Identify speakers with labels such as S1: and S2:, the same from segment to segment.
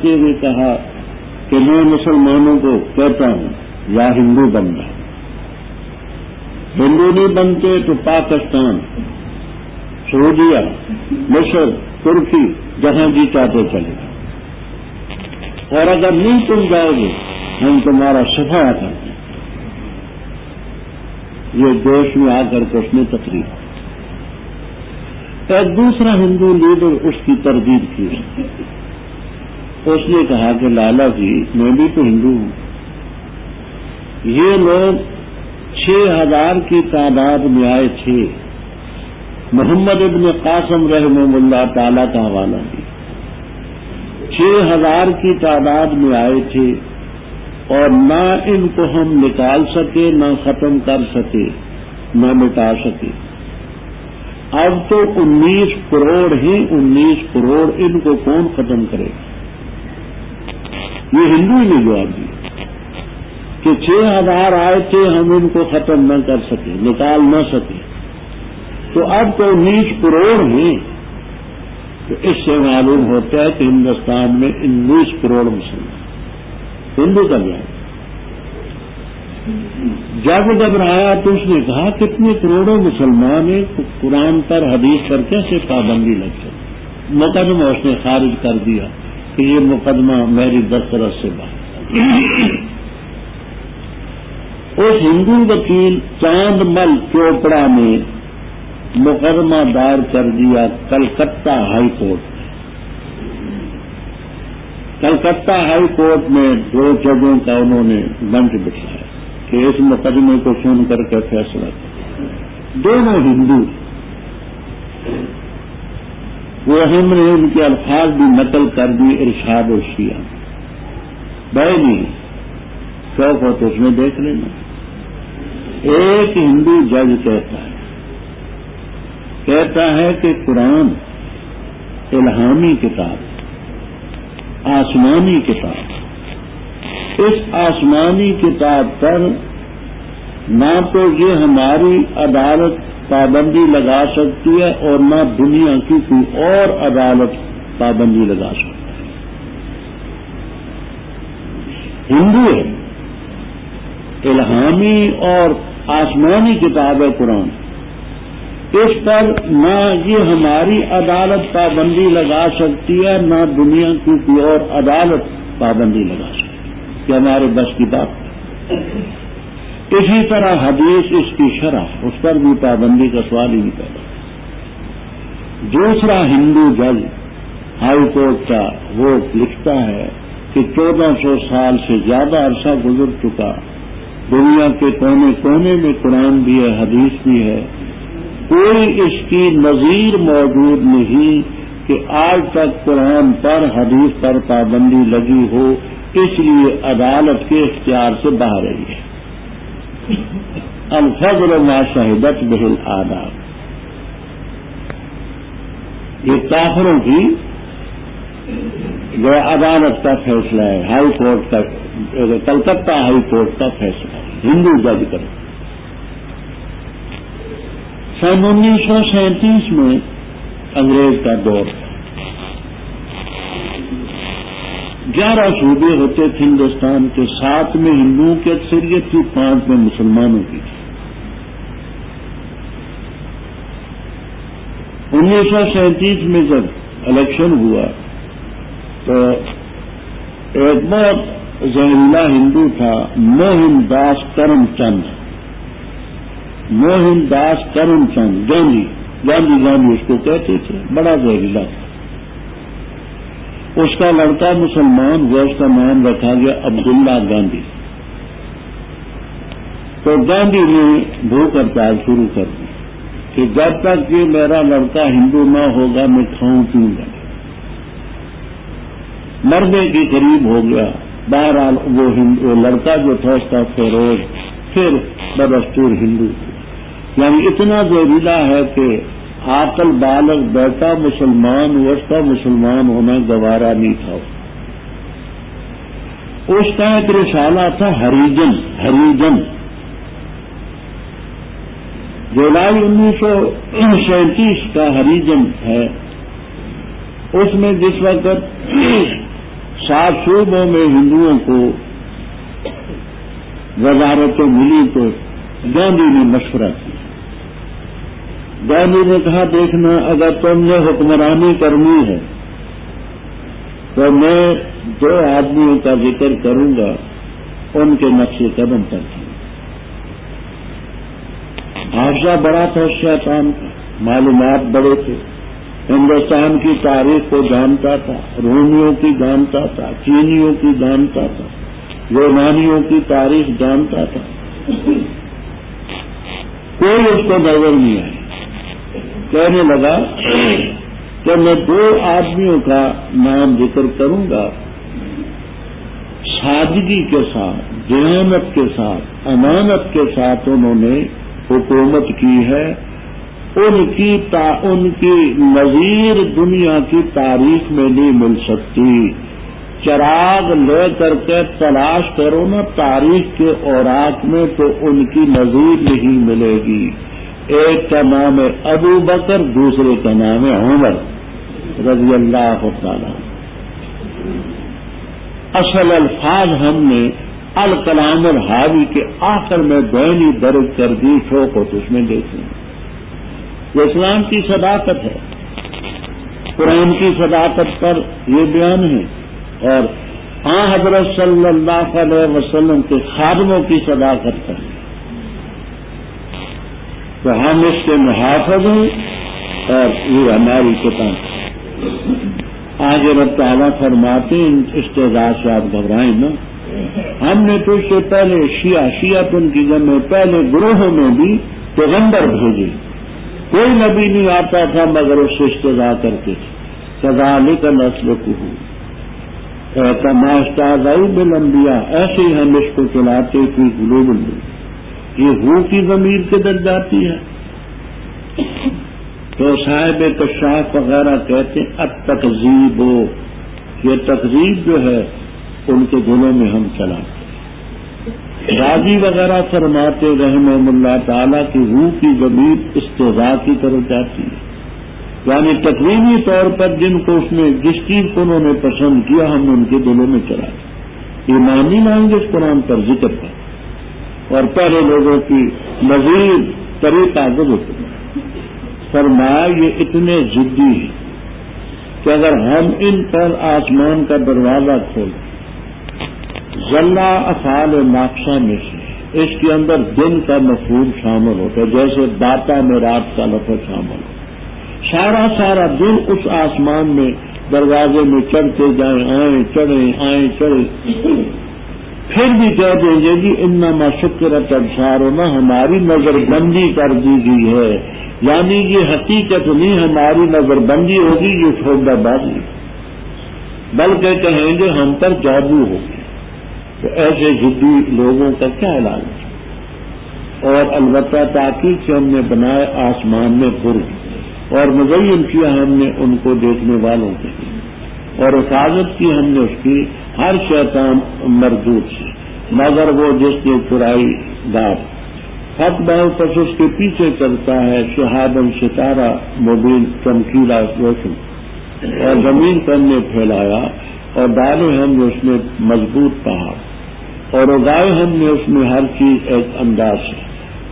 S1: کرتے ہوئے کہا کہ میں مسلمانوں کو کہتا ہوں یا ہندو بننا، ہندو نہیں بنتے تو پاکستان، سعودیہ، مصر، ترکی، جہاں جی چاہتے چلے گا، اور اگر نہیں تم جاؤ گے ہم تمہارا صفایا کرتے ہیں۔ یہ جوش میں آ کر کے اس نے تقریر، ایک دوسرا ہندو لیڈر اس کی تردید کی، اس نے کہا کہ لالا جی میں بھی تو ہندو ہوں، یہ لوگ 6000 کی تعداد میں آئے تھے، محمد ابن قاسم رحمہ اللہ تعالی کا حوالہ دی، 6000 کی تعداد میں آئے تھے اور نہ ان کو ہم نکال سکے، نہ ختم کر سکے، نہ مٹا سکے۔ اب تو 19 کروڑ ہیں، 19 کروڑ، ان کو کون ختم کرے گا؟ یہ ہندو نے جواب دیا کہ 6000 آئے تھے، ہم ان کو ختم نہ کر سکے، نکال نہ سکے، تو اب تو 19 کروڑ ہیں۔ تو اس سے معلوم ہوتا ہے کہ ہندوستان میں 19 کروڑ مسلمان ہندو کا جائے۔ جب گھبرایا تو اس نے کہا کتنے کروڑوں مسلمان ہیں، قرآن پر حدیث پر کیسے پابندی لگ سکتی؟ مقدمہ اس نے خارج کر دیا کہ یہ مقدمہ میری دسترس سے باہر۔ اس ہندو وکیل چاند مل چوپڑا نے مقدمہ دائر کر دیا کلکتہ ہائی کورٹ میں۔ کلکتہ ہائی کورٹ میں 2 ججوں کا انہوں نے بنچ بٹھایا کہ اس مقدمے کو سن کر کے فیصلہ کیا۔ دونوں ہندو، وہ ہم نے ان کے الفاظ بھی نقل کر دی ارشاد و شیعہ بھائی، شوق ہو تو اس میں دیکھ لینا۔ ایک ہندو جج کہتا ہے کہ قرآن الہامی کتاب، آسمانی کتاب، اس آسمانی کتاب پر نہ تو یہ ہماری عدالت پابندی لگا سکتی ہے اور نہ دنیا کی کوئی اور عدالت پابندی لگا سکتی ہے۔ ہندو ہے، الہامی اور آسمانی کتاب ہے قرآن، اس پر نہ یہ ہماری عدالت پابندی لگا سکتی ہے، نہ دنیا کی کوئی اور عدالت پابندی لگا سکتی ہے، کہ ہمارے بس کی بات۔ اسی طرح حدیث، اس کی شرح، اس پر بھی پابندی کا سوال ہی نہیں پیدا۔ دوسرا ہندو جج ہائی کورٹ کا وہ لکھتا ہے کہ 1400 سال سے زیادہ عرصہ گزر چکا، دنیا کے کونے کونے میں قرآن بھی ہے، حدیث بھی ہے، کوئی اس کی نظیر موجود نہیں کہ آج تک قرآن پر حدیث پر پابندی لگی ہو، اس لیے عدالت کے اختیار سے باہر رہی ہے۔ الفضل ما شہدت بہ الآداب، یہ کافروں کی جو عدالت کا فیصلہ ہے، ہائی کورٹ کا، کلکتہ ہائی کورٹ کا فیصلہ ہے، ہندو جج کرے۔ سن 1937 میں انگریز کا دور تھا، 11 صوبے ہوتے تھے ہندوستان کے، 7 میں ہندوؤں کی اکثریت تھی، 5 میں مسلمانوں کی تھی۔ 1937 میں جب الیکشن ہوا تو ایک بہت زہریلا ہندو تھا، موہن داس کرم چند، موہن داس کرم چند، گاندھی اس کو کہتے تھے، بڑا زہریلا تھا۔ اس کا لڑکا مسلمان ہوا، اس کا نام رکھا گیا عبداللہ گاندھی۔ تو گاندھی نے بھوک ہڑتال شروع کر دی کہ جب تک یہ میرا لڑکا ہندو نہ ہوگا میں کھاؤں پیوں گا۔ مرنے کے قریب ہو گیا، بہرحال وہ لڑکا جو تھا اس کا فیروز پھر بدستور ہندو، یعنی اتنا زہریلا ہے کہ عاقل بالغ بیٹا مسلمان، اس کا مسلمان ہونا گوارا نہیں تھا۔ اس کا ایک رسالہ تھا ہریجن، جولائی 1937 کا ہریجن ہے۔ اس میں جس وقت 7 صوبوں میں ہندوؤں کو وزارتیں ملی تو گاندھی نے مشورہ کیا. گاندھی نے کہا دیکھنا اگر تم نے حکمرانی کرنی ہے تو میں 2 آدمیوں کا ذکر کروں گا ان کے نقش قدم پر تھے. حافظہ بڑا تھا شیطان کا, معلومات بڑے تھے, ہندوستان کی تاریخ کو جانتا تھا, رومیوں کی جانتا تھا, چینیوں کی جانتا تھا, یونانیوں کی تاریخ جانتا تھا. کوئی اس کو نظر نہیں آئی. کہنے لگا کہ میں 2 آدمیوں کا نام ذکر کروں گا, سادگی کے ساتھ, دیانت کے ساتھ, امانت کے ساتھ انہوں نے حکومت کی ہے. ان کی نظیر دنیا کی تاریخ میں نہیں مل سکتی. چراغ لے کر کے تلاش کرو نا تاریخ کے اوراق میں تو ان کی نظیر نہیں ملے گی. ایک کا نام ہے ابو بکر, دوسرے کا نام ہے عمر رضی اللہ تعالی. اصل الفاظ ہم نے الکلام الحاوی کے آخر میں بینی درج کر دی, شوق ہو تو اس میں دیکھیں. یہ اسلام کی صداقت ہے, قرآن کی صداقت پر یہ بیان ہے, اور حضرت صلی اللہ علیہ وسلم کے خادموں کی صداقت پر ہے. تو ہم اس کے محافظ ہیں اور یہ ہماری کتاب. آگے رب تعالیٰ فرماتے ہیں استعداد سے آپ گھبرائیں نا. ہم نے تو اس سے پہلے شیعتن کی جمع پہلے گروہوں میں بھی پیغمبر بھیجے. کوئی نبی نہیں آتا تھا مگر اس سے استدعا کرتے تھے. کذالک نسلکہ کما بالانبیاء, ایسے ہی ہم اس کو چلاتے فی قلوب الناس. یہ روح کی ضمیر کے در جاتی ہے. تو صاحب کشاف وغیرہ کہتے ہیں التکذیب, یہ تکذیب جو ہے ان کے دلوں میں ہم چلاتے. راضی وغیرہ فرماتے رحمہ اللہ تعالیٰ کی روح کی ضمیر استضاء کی طرف جاتی ہے, یعنی تقریبی طور پر جن کو اس نے جس چیز کو انہوں نے پسند کیا ہم نے ان کے دلوں میں چلاتے. ایمان نہیں لائیں گے اس قرآن پر ذکر پر, اور پہلے لوگوں کی مزید طریقہ گزر فرمایا یہ اتنے ضدی ہیں کہ اگر ہم ان پر آسمان کا دروازہ کھولیں, ذلہ افعال ناقصہ میں سے اس کے اندر دن کا مفہوم شامل ہوتا ہے, جیسے داتا میں رات کا لفظ شامل ہو. سارا دن اس آسمان میں دروازے میں چڑھتے جائیں, آئیں چڑھیں, پھر بھی کہہ دیں گے جی انما شکرت ابصارنا, ہماری نظر بندی کر دی گئی ہے. یعنی یہ حقیقت نہیں ہماری نظر بندی ہوگی, یہ سودا بازی, بلکہ کہیں گے ہم پر جادو ہو گیا. تو ایسے ضدی لوگوں کا کیا علاج ہے. اور البتہ تاکید سے ہم نے بنائے آسمان میں برج اور مزین کیا ہم نے ان کو دیکھنے والوں کے لیے, اور حفاظت کی ہم نے اس کی ہر شیطان مردود سے, مگر وہ جس نے چرائی دار حق باؤ پس اس کے پیچھے چلتا ہے شہادم ستارہ مبین چمکیلا روشن. اور زمین پر ہم نے پھیلایا اور ڈالے ہم نے اس میں مضبوط پہاڑ, اور اگائے ہم نے اس میں ہر چیز ایک انداز سے,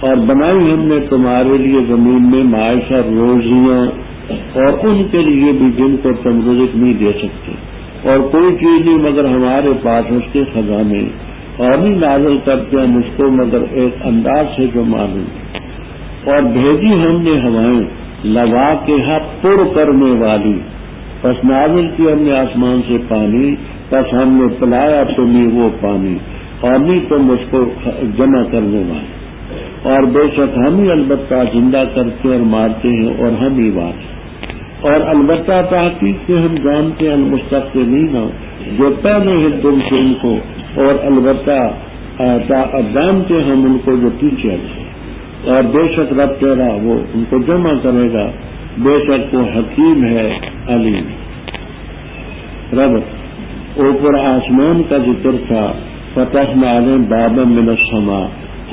S1: اور بنائی ہم نے تمہارے لیے زمین میں معاشہ روزیاں, اور ان کے لیے بھی جن کو تم رزق نہیں دے سکتے, اور کوئی چیز نہیں مگر ہمارے پاس اس کے خزانے, اور بھی نازل کرتے ہم اس کو مگر ایک انداز سے جو معلوم. اور بھیجی ہم نے ہوائیں لگا کے حق پر کرنے والی, پس نازل کی ہم نے آسمان سے پانی, پس ہم نے پلایا تمہیں وہ پانی, اور نہیں تم اس کو جمع کرنے والے. اور بے شک ہم ہی البتہ زندہ کرتے اور مارتے ہیں, اور ہم ہی بات. اور البتہ تحقیق سے ہم جانتے ہیں المستقبلین, جو پہلے ہیں تم سے ان کو, اور البتہ جانتے ہم ان کو جو پیچھے ہیں. اور بے شک رب تیرا وہ ان کو جمع کرے گا, بے شک وہ حکیم ہے علیم. رب اوپر آسمان کا ذکر تھا, فتحنا علیہم بابا من السماء,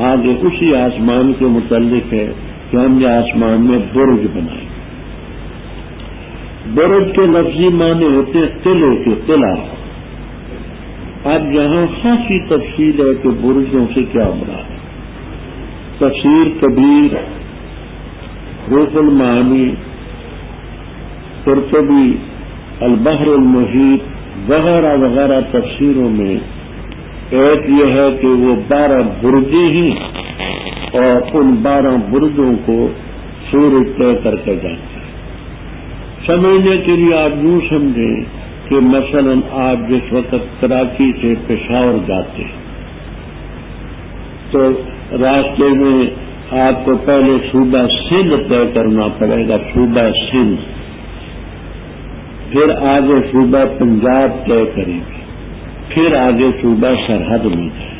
S1: آگے اسی آسمان کے متعلق ہے کہ ہم نے آسمان میں برج بنائے. برج کے لفظی معنی ہوتے ہیں قلعے کے, قلعہ اب یہاں خاصی تفصیل ہے کہ برجوں سے کیا مراد ہے۔ تفسیر کبیر، روح المعانی، قرطبی، البحر المحیط وغیرہ وغیرہ تفسیروں میں ایک یہ ہے کہ وہ 12 برجیں ہیں اور ان 12 برجوں کو سورج طے کر کے جاتے ہیں۔ سمجھنے کے لیے آپ یوں سمجھیں کہ مثلا آپ جس وقت کراچی سے پشاور جاتے ہیں تو راستے میں آپ کو پہلے صوبہ سندھ طے کرنا پڑے گا، صوبہ سندھ، پھر آگے صوبہ پنجاب طے کریں گے، پھر آگے صوبہ سرحد میں جائیں۔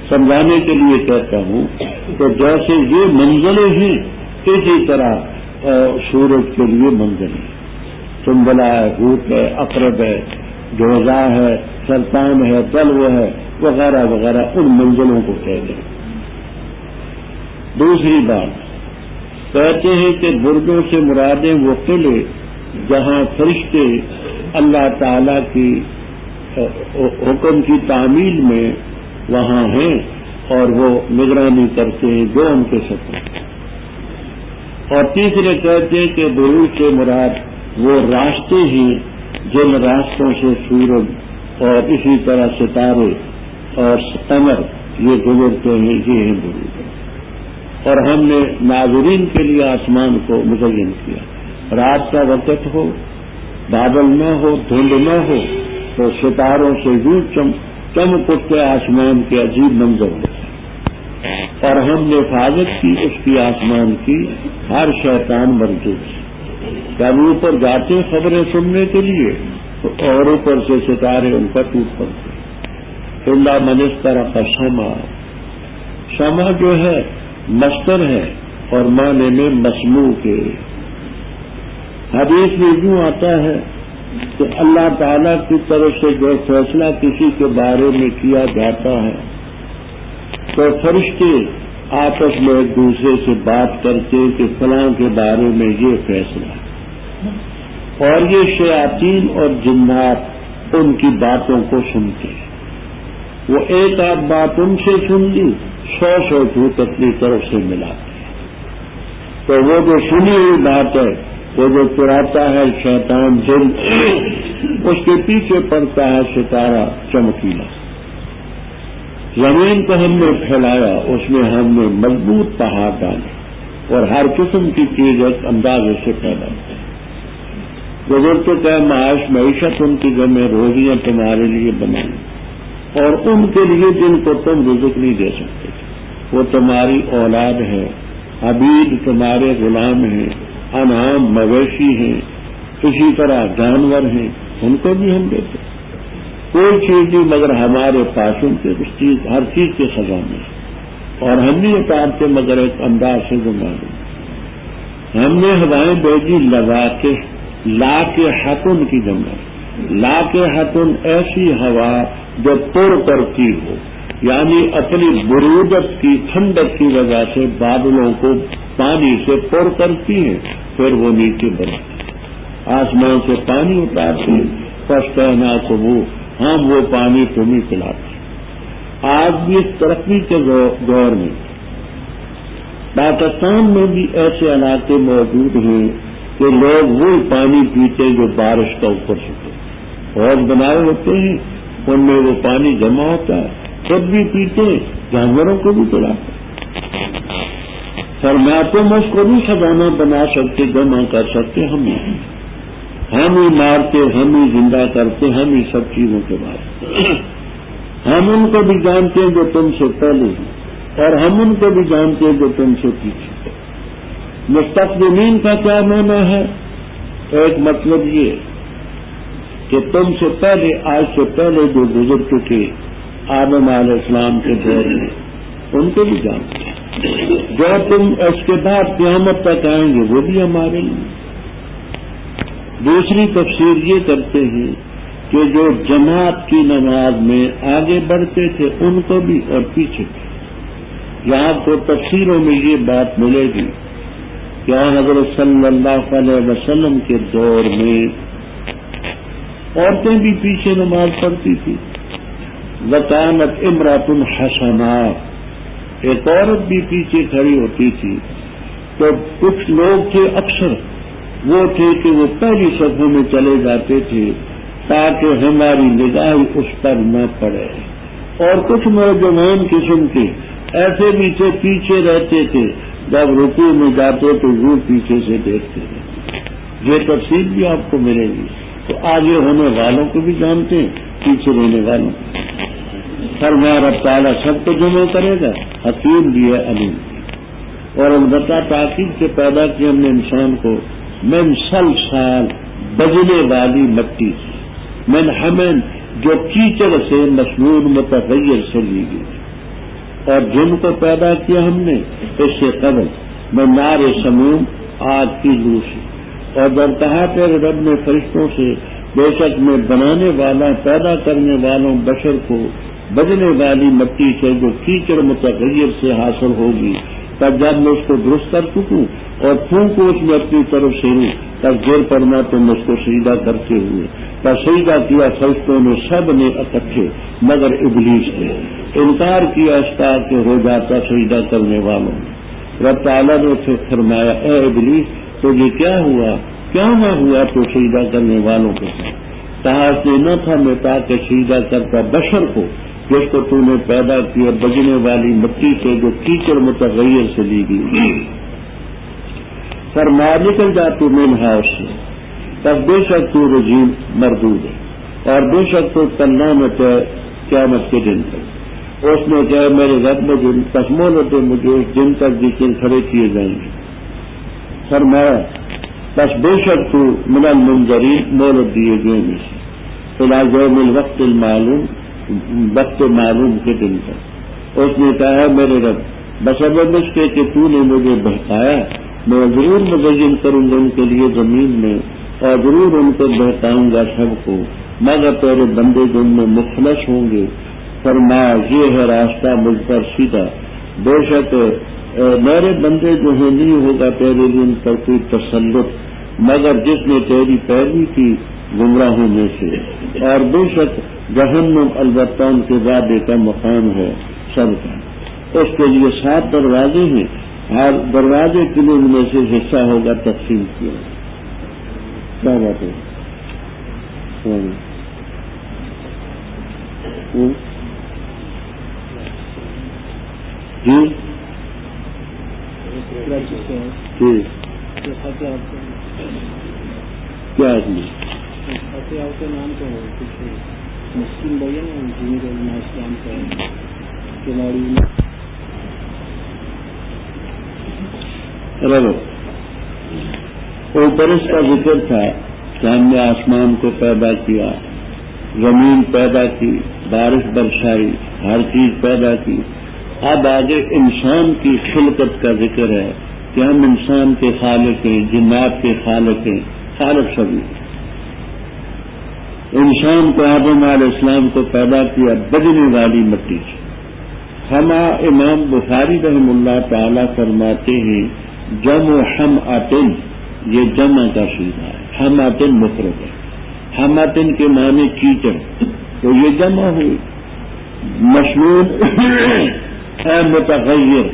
S1: سمجھانے کے لیے کہتا ہوں کہ جیسے یہ منزلیں ہیں اسی طرح سورج کے لیے منزلیں، سنبلا ہے، ہوت ہے، اقرب ہے، جوزا ہے، سرطان ہے، دلو ہے وغیرہ وغیرہ، ان منزلوں کو طے کریں۔ دوسری بات کہتے ہیں کہ برجوں سے مرادیں وہ قلعے جہاں فرشتے اللہ تعالی کی حکم کی تعمیل میں وہاں ہیں اور وہ نگرانی کرتے ہیں جو ان کے ساتھ۔ اور تیسرے کہتے ہیں کہ بروج سے مراد وہ راستے ہیں جن راستوں سے سورج اور اسی طرح ستارے اور قمر یہ گزرتے ہیں، یہ ہیں بروج۔ اور ہم نے ناظرین کے لیے آسمان کو مزین کیا، رات کا وقت ہو، بادل نہ ہو، دھند نہ ہو تو ستاروں سے یوں چمک اٹھتے آسمان کے عجیب منظر ہوتے ہیں۔ اور ہم نے حفاظت کی اس کی آسمان کی ہر شیطان مردود سے۔ جب اوپر جاتے ہیں خبریں سننے کے لیے تو اور اوپر سے ستارے ان پر ٹوٹ پڑتے۔ اللہ من استرق شمع، شمع جو ہے مصدر ہے اور معنی میں مسموع کے۔ حدیث میں یوں آتا ہے کہ اللہ تعالیٰ کی طرف سے جو فیصلہ کسی کے بارے میں کیا جاتا ہے تو فرشتے آپس میں ایک دوسرے سے بات کرتے کہ فلاں کے بارے میں یہ فیصلہ ہے، اور یہ شیاطین اور جنات ان کی باتوں کو سنتے ہیں۔ وہ ایک آدھ بات ان سے سن لی، 100 جھوٹ اپنی طرف سے ملاتے ہیں۔ تو وہ جو سنی ہوئی بات ہے وہ جو چراتا ہے شیطان جن، اس کے پیچھے پڑتا ہے ستارہ چمکیلا۔ زمین کو ہم نے پھیلایا، اس میں ہم نے مضبوط پہاڑ ڈالے اور ہر قسم کی چیز ایک اندازے سے پیدا کی۔ گزرتے کا معاش معیشت ان کی جمع روزیاں تمہارے لیے بنائی، اور ان کے لیے جن کو تم رزق نہیں دے سکتے، وہ تمہاری اولاد ہے، عبید تمہارے غلام ہیں، انعام مویشی ہیں، اسی طرح جانور ہیں، ان کو بھی ہم دیتے۔ کوئی چیز نہیں مگر ہمارے پاس ان کے ہر چیز کے خزانے ہیں، اور ہم نہیں اتارتے مگر ایک انداز سے گمانے۔ ہم نے ہوائیں بھیجی لگا کے، لا کے حتن کی جمع، لا کے حتن ایسی ہوا جو پر کرتی ہو، یعنی اپنی برودت کی ٹھنڈک کی وجہ سے بادلوں کو پانی سے پر کرتی ہیں، پھر وہ نیچے بڑھتی، آسمان سے پانی اتارتی، پس کہنا کو ہم وہ پانی تمہیں پلاتے۔ آج بھی اس ترقی کے دور میں پاکستان میں بھی ایسے علاقے موجود ہیں کہ لوگ وہ پانی پیتے جو بارش کا اوپر سے اور بنائے ہوتے ہیں، ان میں وہ پانی جمع ہوتا ہے، خود بھی پیتے، جانوروں کو بھی پلاتے۔ فرمایا تم اس کو نہیں خزانہ بنا سکتے، جمع کر سکتے، ہم ہی مارتے، ہم ہی زندہ کرتے، ہم ہی سب چیزوں کے بعد۔ ہم ان کو بھی جانتے ہیں جو تم سے پہلے ہیں، اور ہم ان کو بھی جانتے ہیں جو تم سے پیچھے۔ مستقبلین کا کیا معنی ہے؟ ایک مطلب یہ کہ تم سے پہلے، آج سے پہلے جو گزر چکے آدم علیہ السلام کے دور میں، ان کو بھی جانتے ہیں۔ جو تم اس کے بعد قیامت تک آئیں گے وہ بھی ہمارے لیے۔ دوسری تفسیر یہ کرتے ہیں کہ جو جماعت کی نماز میں آگے بڑھتے تھے ان کو بھی اور پیچھے بھی۔ یہاں کو تفسیروں میں یہ بات ملے گی کہ حضرت صلی اللہ علیہ وسلم کے دور میں عورتیں بھی پیچھے نماز پڑھتی تھی. وکانت امرات حسنات، ایک عورت بھی پیچھے کھڑی ہوتی تھی. تو کچھ لوگ تھے، اکثر وہ تھے کہ وہ پہلی صفوں میں چلے جاتے تھے تاکہ ہماری نگاہ اس پر نہ پڑے، اور کچھ نوجوان قسم کے ایسے بھی تھے پیچھے رہتے تھے، جب رکوع میں جاتے تو وہ پیچھے سے دیکھتے تھے. یہ تفصیل بھی آپ کو ملے گی. تو آگے ہونے والوں کو بھی جانتے ہیں، پیچھے رہنے والوں کو. فرمایا رب تعالیٰ سب کو جمع کرے گا، حکیم بھی ہے، علیم بھی. اور البتہ تاکید سے پیدا کیا ہم نے انسان کو من سلسال، بجنے والی مٹی سے، من حمن، جو کیچڑ سے مسنون متغیر سے لی گئی. اور جن کو پیدا کیا ہم نے اس سے قبل میں نار سموم، آگ کی لو سے. اور جب کہا تیرے رب نے فرشتوں سے بے شک میں بنانے والا، پیدا کرنے والوں بشر کو بجنے والی مٹی سے جو کیچڑ متغیر سے حاصل ہوگی، تب جب میں اس کو درست کر چکوں اور پھونکوں اس میں اپنی طرف سے ہوں، تب گر پڑنا تم اس کو سجدہ کرتے ہوئے. تب سجدہ کیا فرشتوں نے سب نے اکٹھے مگر ابلیس نے. انکار کیا اس کا کہ ہو جاتا سجدہ کرنے والوں نے. رب تعالیٰ نے اسے فرمایا اے ابلیس تجھے کیا ہوا، کیا نہ ہوا تو سجدہ کرنے والوں کے ساتھ. کہا اس نے نہ تھا میں تاکہ سجدہ کرتا بشر کو جس کو تو نے پیدا کیا بجنے والی مٹی سے جو کیچڑ متغیر سے لی گئی. فرمایا نکل جا تو منہا اس سے، تب بے شک تو رجیم مردود ہے، اور بے شک تو تلامت ہے قیامت کے دن تک. اس نے کہا میرے رب میں دن تک مہلت ہے، مجھے اس دن تک ذکر کھڑے کیے جائیں گے. فرمایا بس بے شک تو من المنظرین، مہلت دیے گئے میں سے فی یوم الوقت المعلوم، وقت معلوم کے دن تک. اس نے کہا میرے رب بسبب اس کے کہ تو نے مجھے بہکایا، میں ضرور مزین کروں گا ان کے لیے زمین میں، اور ضرور ان کو بہکاؤں گا سب کو، مگر تیرے بندے جو ان میں مخلص ہوں گے. فرمایا یہ ہے راستہ مجھ پر سیدھا، بے شک میرے بندے جو ہیں نہیں ہوگا تیرے لیے ان پر کوئی تسلط مگر جس نے تیری پیروی کی گمراہوں میں سے. اور بے شک جہنم البتہ ان کے وعدے کا مقام ہے سب کا. اس کے لیے 7 دروازے ہیں، ہر دروازے کے لیے ان میں سے حصہ ہوگا تقسیم کیا. کیا بات ہے؟ جی کیا آدمی نام تو مسلم بھائی نا اسلام کا کھلاڑی. اوپر اس کا ذکر تھا کہ ہم نے آسمان کو پیدا کیا، زمین پیدا کی، بارش برسائی، ہر چیز پیدا کی. اب آگے انسان کی خلقت کا ذکر ہے کہ ہم انسان کے خالق ہیں، جنات کے خالق ہیں، خالق سبھی. انسان کو آدم علیہ السلام کو پیدا کیا بجنے والی مٹی سے. ہم امام بخاری رحم اللہ تعالی فرماتے ہیں جمع ہم آتن، یہ جمع کا سیدھا ہے، ہم آتن مفرد ہے. ہم آتن کے معنی کیچڑ، تو یہ جمع ہوئی. مشنون اے متغیر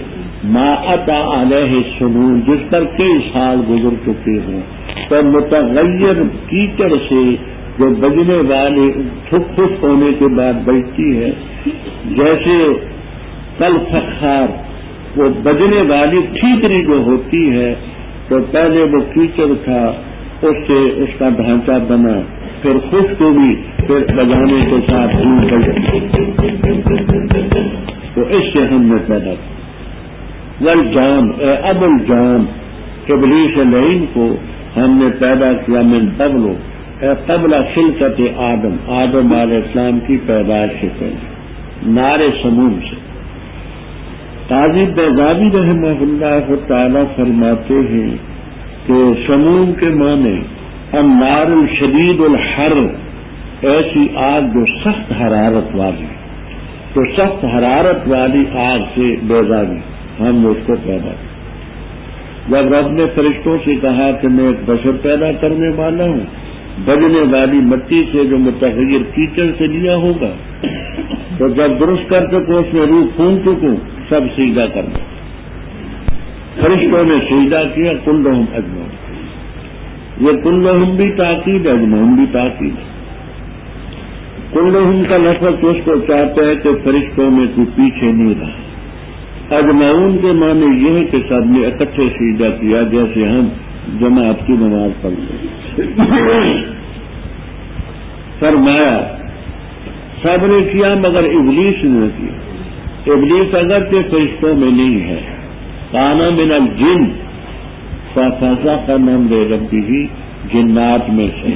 S1: ما اتا علیہ سنون، جس پر کئی سال گزر چکے ہوں. تو متغیر کیچڑ سے جو بجنے والے خشک ہونے کے بعد بجتی ہے، جیسے کل فخار وہ بجنے والی ٹھیکری جو ہوتی ہے، تو پہلے وہ کیچڑ تھا، اس سے اس کا ڈھانچہ بنا، پھر خشک ہوئی، پھر بجانے کے ساتھ تو اس سے ہم نے پیدا کیا. والجان اے ابو الجان، ابلیس لعین کو ہم نے پیدا کیا من قبل، اے قبل خلقت آدم، آدم علیہ السلام کی پیدائش سے پہلے، نار سموم سے. قاضی بیضاوی رحمہ اللہ تعالی فرماتے ہیں کہ سموم کے معنی النار الشدید الحر، ایسی آگ جو سخت حرارت والی. تو سخت حرارت والی آگ سے بیضاوی ہم نے اس کو پیدا کیا. جب رب نے فرشتوں سے کہا کہ میں ایک بشر پیدا کرنے والا ہوں، بجنے والی مٹی سے جو متغیر کیچڑ سے لیا ہوگا، تو جب درست کر سکو اس میں روح پھونک چکوں سب سجدہ کر دو۔ فرشتوں نے سجدہ کیا، کلہم اجمعون۔ یہ کلہم بھی تاکید، اجمعون بھی تاکید۔ کلہم کا لفظ اس کو چاہتا ہے کہ فرشتوں میں کوئی پیچھے نہیں رہا۔ اجمعون کے معنی یہ ہے کہ سب نے اکٹھے سجدہ کیا، جیسے ہم جماعت کی نماز پڑھتے ہیں۔ فرمایا سب نے کیا مگر ابلیس نے کیا۔ ابلیس اگرچہ فرشتوں میں نہیں ہے، کانا من الجن ففسق عن ربہ، جنات میں سے،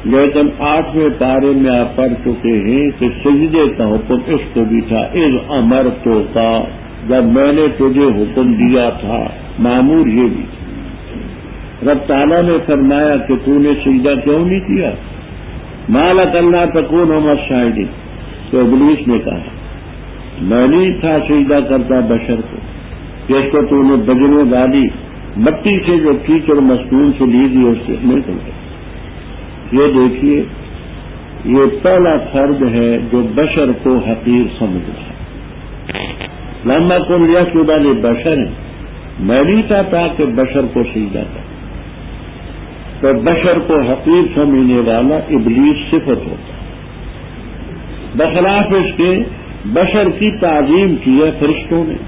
S1: لیکن 8ویں پارے میں آپ پڑھ چکے ہیں کہ سجدے کا حکم اس کو بھی تھا، اذ امرتو کا، جب میں نے تجھے حکم دیا تھا، مامور یہ بھی تھا۔ رب تعالیٰ نے فرمایا کہ تو نے سجدہ کیوں نہیں کیا؟ ما لک اللہ تکون مع الشاہدین۔ تو ابلیس نے کہا میں نہیں تھا سجدہ کرتا بشر کو، جس کو تو نے بجنے والی مٹی سے جو کیچڑ مسنون سے لی دی اس سے نہیں کرتا۔ یہ دیکھیے، یہ پہلا فرد ہے جو بشر کو حقیر سمجھ رہا ہے۔ لما کن یسجد لبشر، میں نہیں چاہتا کہ بشر کو سجدہ کرے، تو بشر کو حقیر سمجھنے والا ابلیس صفت ہوتا ہے۔ بخلاف اس کے بشر کی تعظیم کی ہے فرشتوں نے۔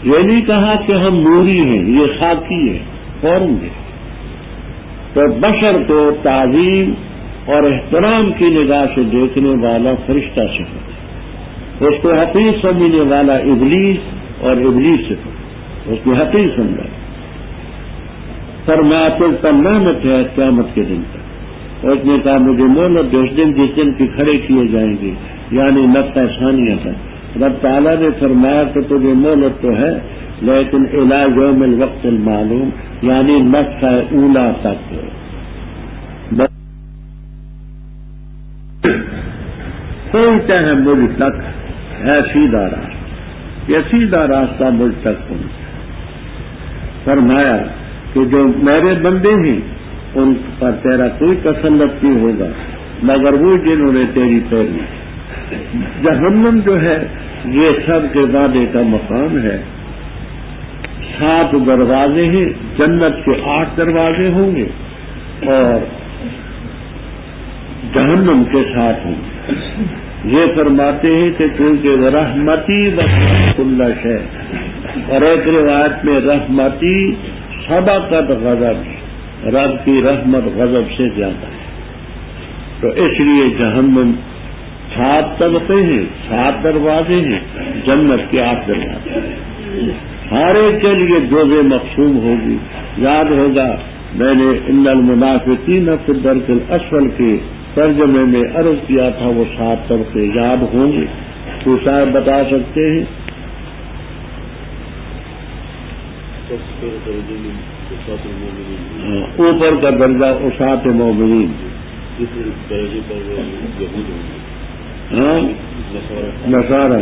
S1: یہ نہیں کہا کہ ہم نوری ہیں، یہ خاکی ہے، فوراً ہے۔ تو بشر کو تعظیم اور احترام کی نگاہ سے دیکھنے والا فرشتہ صفت ہے، اس کو حقیر سمجھنے والا ابلیس اور ابلیس صفت، اس کو حقیر سمجھا۔ فرمایا تو تمامت ہے قیامت کے دن تک۔ اور اس نے کہا مجھے مہلت دو، اس دن جس دن کی کھڑے کیے جائیں گے، یعنی نقطہ ثانیہ تک۔ رب تعالیٰ نے فرمایا کہ تجھے مہلت تو ہے لیکن الی یوم الوقت المعلوم، یعنی نقطہ اولا تک۔ پہنچتے ہیں مجھ تک ہے سیدھا راستہ، یہ سیدھا راستہ مجھ تک پہنچا۔ فرمایا کہ جو میرے بندے ہیں ان پر تیرا کوئی تسلط نہیں ہوگا مگر وہ جنہوں نے تیری پیروی کی۔ جہنم جو ہے یہ سب کے وعدے کا مقام ہے۔ 7 دروازے ہیں، جنت کے 8 دروازے ہوں گے اور جہنم کے 7 ہوں گے۔ یہ فرماتے ہیں کہ کیونکہ رحمتی وسعت کل شیء، اور ایک روایت میں رحمتی سبقت غضب، رب کی رحمت غضب سے زیادہ ہے۔ تو اس لیے جہنم 7 طبقے ہیں، 7 دروازے ہیں، جنت کے 8 دروازے ہیں۔ ہر ایک کے لیے جزء مقسوم ہوگی۔ یاد ہوگا میں نے ان المنافقین فی الدرک الاسفل کے ترجمے میں عرض کیا تھا، وہ 7 طبقے یاد ہوں گے تو صاحب بتا سکتے ہیں؟ اوپر کا درجہ اسات مومنین، نصارہ